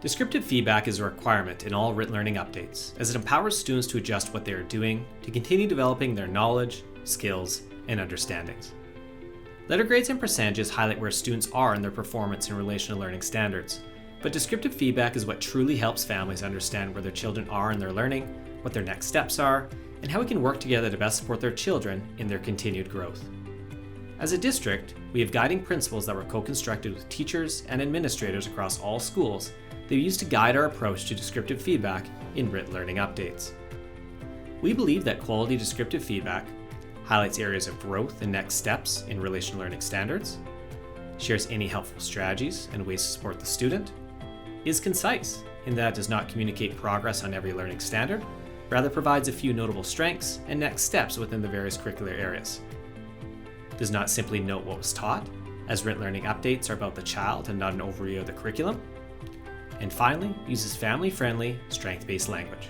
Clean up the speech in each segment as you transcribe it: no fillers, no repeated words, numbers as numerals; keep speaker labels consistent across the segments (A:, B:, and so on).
A: Descriptive feedback is a requirement in all written learning updates, as it empowers students to adjust what they are doing to continue developing their knowledge, skills, and understandings. Letter grades and percentages highlight where students are in their performance in relation to learning standards, but descriptive feedback is what truly helps families understand where their children are in their learning, what their next steps are, and how we can work together to best support their children in their continued growth. As a district, we have guiding principles that were co-constructed with teachers and administrators across all schools that we use to guide our approach to descriptive feedback in written learning updates. We believe that quality descriptive feedback highlights areas of growth and next steps in relation to learning standards, shares any helpful strategies and ways to support the student, is concise in that it does not communicate progress on every learning standard, rather provides a few notable strengths and next steps within the various curricular areas, does not simply note what was taught, as written learning updates are about the child and not an overview of the curriculum, and finally, uses family-friendly, strength-based language,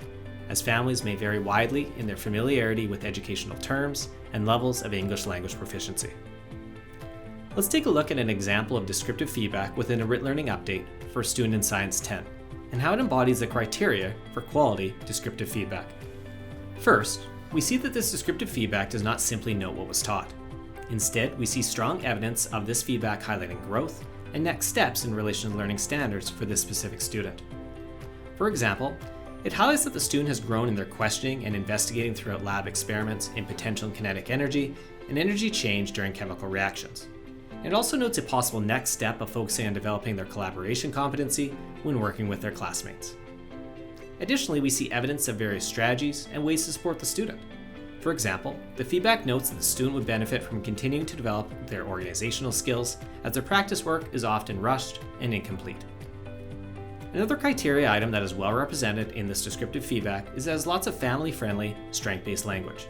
A: as families may vary widely in their familiarity with educational terms and levels of English language proficiency. Let's take a look at an example of descriptive feedback within a written learning update for a student in Science 10, and how it embodies the criteria for quality descriptive feedback. First, we see that this descriptive feedback does not simply note what was taught. Instead, we see strong evidence of this feedback highlighting growth and next steps in relation to learning standards for this specific student. For example, it highlights that the student has grown in their questioning and investigating throughout lab experiments in potential and kinetic energy and energy change during chemical reactions. It also notes a possible next step of focusing on developing their collaboration competency when working with their classmates. Additionally, we see evidence of various strategies and ways to support the student. For example, the feedback notes that the student would benefit from continuing to develop their organizational skills, as their practice work is often rushed and incomplete. Another criteria item that is well represented in this descriptive feedback is that it has lots of family-friendly, strength-based language.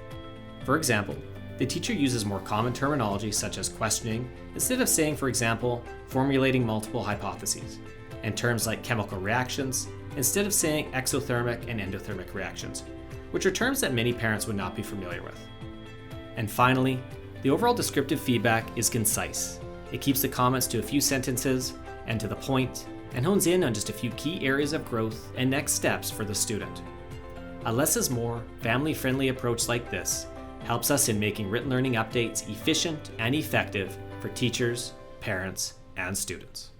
A: For example, the teacher uses more common terminology such as questioning instead of saying, for example, formulating multiple hypotheses, and terms like chemical reactions instead of saying exothermic and endothermic reactions, which are terms that many parents would not be familiar with. And finally, the overall descriptive feedback is concise. It keeps the comments to a few sentences and to the point, and hones in on just a few key areas of growth and next steps for the student. A less is more, family-friendly approach like this helps us in making written learning updates efficient and effective for teachers, parents, and students.